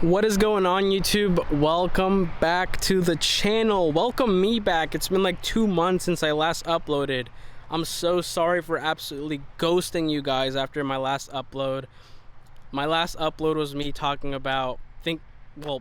What is going on, YouTube? Welcome back to the channel. Welcome me back. It's been like 2 months since I last uploaded. I'm so sorry for absolutely ghosting you guys after my last upload. My last upload was me talking about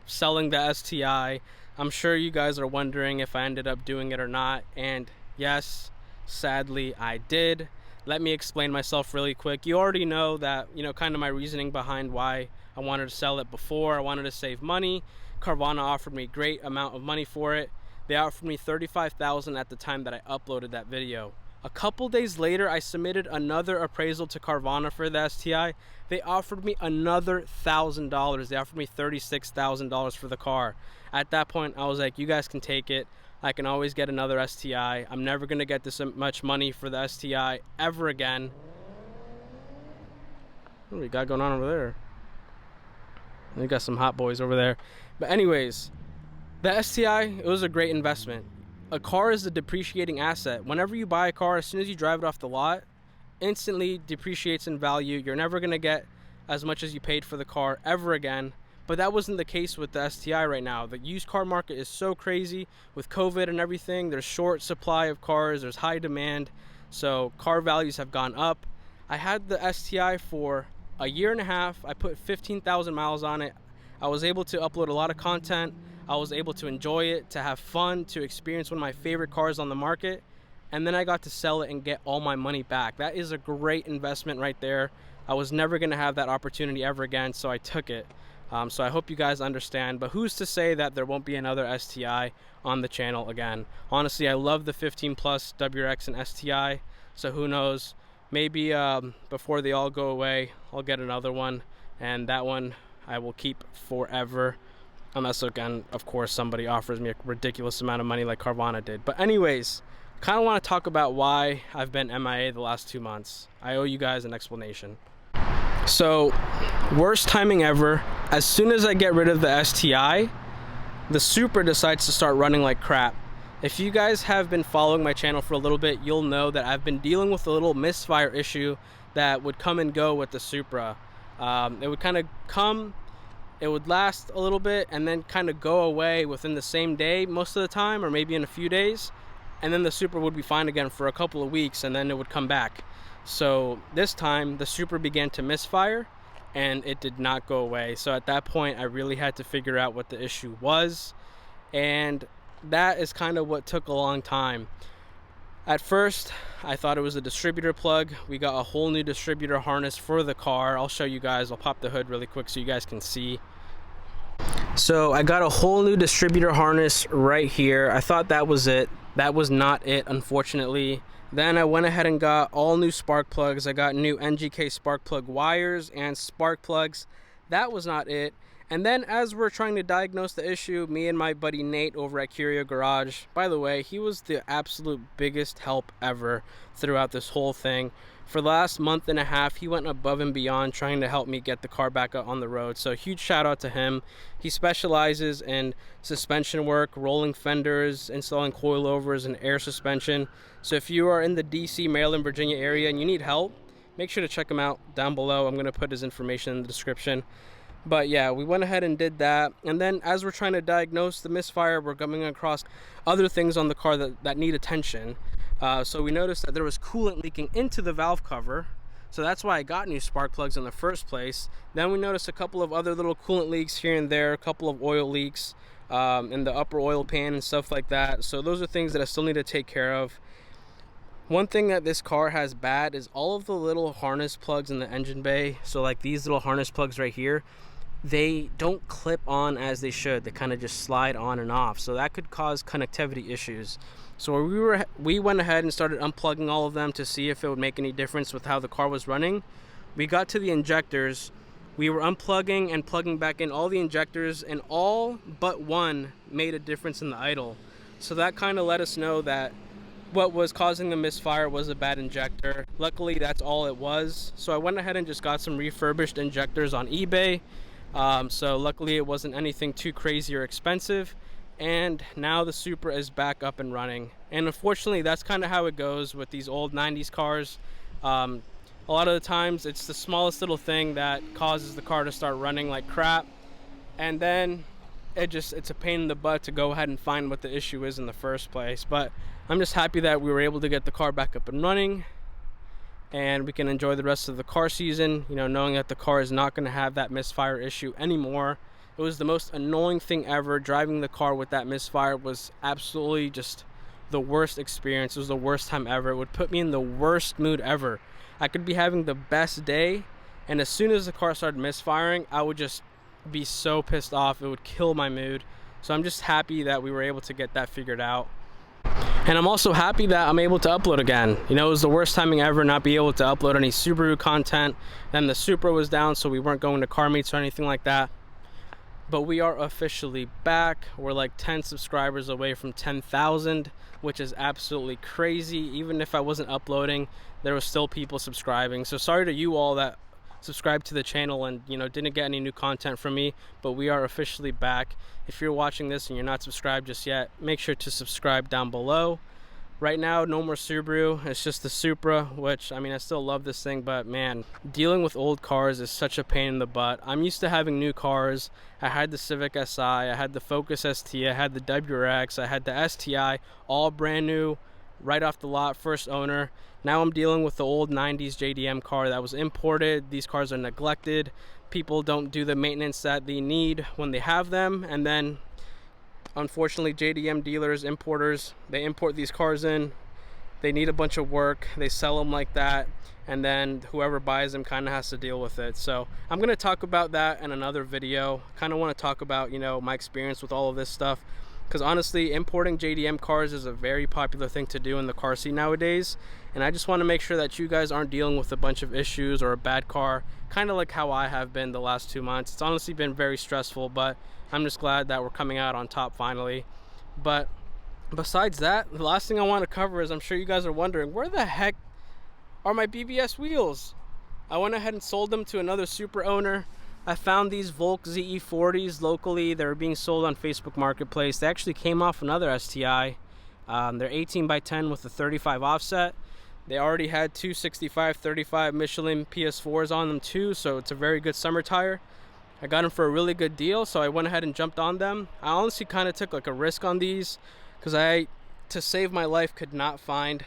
selling the STI. I'm sure you guys are wondering if I ended up doing it or not, and yes, sadly I did. Let me explain myself really quick. You already know that, kind of my reasoning behind why I wanted to sell it before. I wanted to save money. Carvana offered me a great amount of money for it. They offered me $35,000 at the time that I uploaded that video. A couple days later, I submitted another appraisal to Carvana for the STI. They offered me another $1,000. They offered me $36,000 for the car. At that point, I was like, you guys can take it. I can always get another STI. I'm never gonna get this much money for the STI ever again. What do we got going on over there? We got some hot boys over there. But anyways, the STI, it was a great investment. A car is a depreciating asset. Whenever you buy a car, as soon as you drive it off the lot, instantly depreciates in value. You're never gonna get as much as you paid for the car ever again. But that wasn't the case with the STI right now. The used car market is so crazy with COVID and everything. There's short supply of cars, there's high demand. So car values have gone up. I had the STI for a year and a half. I put 15,000 miles on it. I was able to upload a lot of content. I was able to enjoy it, to have fun, to experience one of my favorite cars on the market. And then I got to sell it and get all my money back. That is a great investment right there. I was never gonna have that opportunity ever again, so I took it. So I hope you guys understand, but who's to say that there won't be another STI on the channel again? Honestly, I love the 15 plus WRX and STI, so who knows? Maybe before they all go away, I'll get another one, and that one I will keep forever. Unless, again, of course, somebody offers me a ridiculous amount of money like Carvana did. But anyways, kind of want to talk about why I've been MIA the last 2 months. I owe you guys an explanation. So, worst timing ever. As soon as I get rid of the STI, the Supra decides to start running like crap. If you guys have been following my channel for a little bit, you'll know that I've been dealing with a little misfire issue that would come and go with the Supra. It would kind of come, it would last a little bit, and then kind of go away within the same day most of the time, or maybe in a few days. And then the Supra would be fine again for a couple of weeks, and then it would come back. So this time the Supra began to misfire and it did not go away. So at that point I really had to figure out what the issue was, and that is kind of what took a long time. At first I thought it was a distributor plug. We got a whole new distributor harness for the car. I'll show you guys. I'll pop the hood really quick so you guys can see. So I got a whole new distributor harness right here. I thought that was it. That was not it, unfortunately. Then I went ahead and got all new spark plugs. I got new NGK spark plug wires and spark plugs. That was not it. And then as we're trying to diagnose the issue, me and my buddy Nate over at Curio Garage, by the way, he was the absolute biggest help ever throughout this whole thing. For the last month and a half, he went above and beyond trying to help me get the car back up on the road. So huge shout out to him. He specializes in suspension work, rolling fenders, installing coilovers, and air suspension. So if you are in the DC, Maryland, Virginia area and you need help, make sure to check him out down below. I'm going to put his information in the description. But yeah, we went ahead and did that. And then as we're trying to diagnose the misfire, we're coming across other things on the car that need attention. So we noticed that there was coolant leaking into the valve cover. So that's why I got new spark plugs in the first place. Then we noticed a couple of other little coolant leaks here and there, a couple of oil leaks in the upper oil pan and stuff like that. So those are things that I still need to take care of. One thing that this car has bad is all of the little harness plugs in the engine bay. So like these little harness plugs right here, they don't clip on as they should. They kind of just slide on and off. So that could cause connectivity issues. So we went ahead and started unplugging all of them to see if it would make any difference with how the car was running. We got to the injectors. We were unplugging and plugging back in all the injectors, and all but one made a difference in the idle. So that kind of let us know that what was causing the misfire was a bad injector. Luckily, that's all it was. So I went ahead and just got some refurbished injectors on eBay. So luckily it wasn't anything too crazy or expensive. And now the Supra is back up and running. And unfortunately, that's kind of how it goes with these old 90s cars. A lot of the times it's the smallest little thing that causes the car to start running like crap. and then it's a pain in the butt to go ahead and find what the issue is in the first place. But I'm just happy that we were able to get the car back up and running, and we can enjoy the rest of the car season, you know, knowing that the car is not going to have that misfire issue anymore. It was the most annoying thing ever. Driving the car with that misfire was absolutely just the worst experience. It was the worst time ever. It would put me in the worst mood ever. I could be having the best day, and as soon as the car started misfiring, I would just be so pissed off. It would kill my mood. So I'm just happy that we were able to get that figured out. And I'm also happy that I'm able to upload again. You know, it was the worst timing ever not be able to upload any Subaru content. Then the Supra was down, so we weren't going to car meets or anything like that. But we are officially back. We're like 10 subscribers away from 10,000, which is absolutely crazy. Even if I wasn't uploading, there was still people subscribing. So sorry to you all that subscribed to the channel and, you know, didn't get any new content from me, but we are officially back. If you're watching this and you're not subscribed just yet, make sure to subscribe down below. Right now, no more Subaru. It's just the Supra, which, I mean, I still love this thing, but man, dealing with old cars is such a pain in the butt. I'm used to having new cars. I had the Civic Si, I had the Focus ST, I had the WRX, I had the STI, all brand new, right off the lot, first owner. Now I'm dealing with the old 90s JDM car that was imported. These cars are neglected. People don't do the maintenance that they need when they have them, and then unfortunately JDM dealers, importers, they import these cars in, they need a bunch of work, they sell them like that, and then whoever buys them kind of has to deal with it. So I'm going to talk about that in another video. Kind of want to talk about, you know, my experience with all of this stuff, because honestly, importing JDM cars is a very popular thing to do in the car scene nowadays, and I just want to make sure that you guys aren't dealing with a bunch of issues or a bad car, kind of like how I have been the last 2 months. It's honestly been very stressful, but I'm just glad that we're coming out on top finally. But besides that, the last thing I want to cover is, I'm sure you guys are wondering, where the heck are my BBS wheels? I went ahead and sold them to another Supra owner. I found these Volk ZE40s locally. They were being sold on Facebook Marketplace. They actually came off another STI. They're 18 by 10 with a 35 offset. They already had two 65/35 Michelin PS4s on them too, so it's a very good summer tire. I got them for a really good deal, so I went ahead and jumped on them. I honestly kind of took like a risk on these, because to save my life, could not find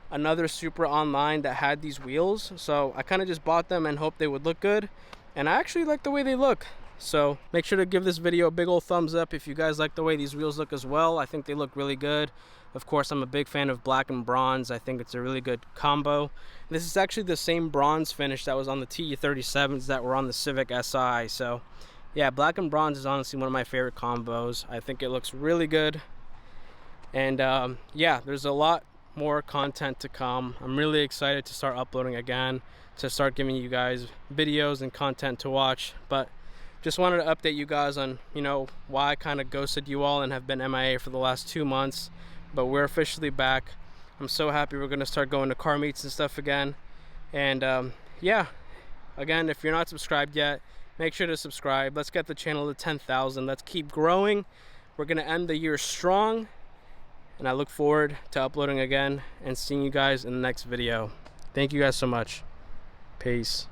another Supra online that had these wheels. So I kind of just bought them and hoped they would look good, and I actually like the way they look. So make sure to give this video a big old thumbs up if you guys like the way these wheels look as well. I think they look really good. Of course, I'm a big fan of black and bronze. I think it's a really good combo. This is actually the same bronze finish that was on the TE37s that were on the Civic Si. So yeah, black and bronze is honestly one of my favorite combos. I think it looks really good. And yeah, there's a lot more content to come. I'm really excited to start uploading again, to start giving you guys videos and content to watch. But just wanted to update you guys on, you know, why I kind of ghosted you all and have been MIA for the last 2 months. But we're officially back. I'm so happy we're going to start going to car meets and stuff again. And yeah, again, if you're not subscribed yet, make sure to subscribe. Let's get the channel to 10,000. Let's keep growing. We're going to end the year strong, and I look forward to uploading again and seeing you guys in the next video. Thank you guys so much. Peace.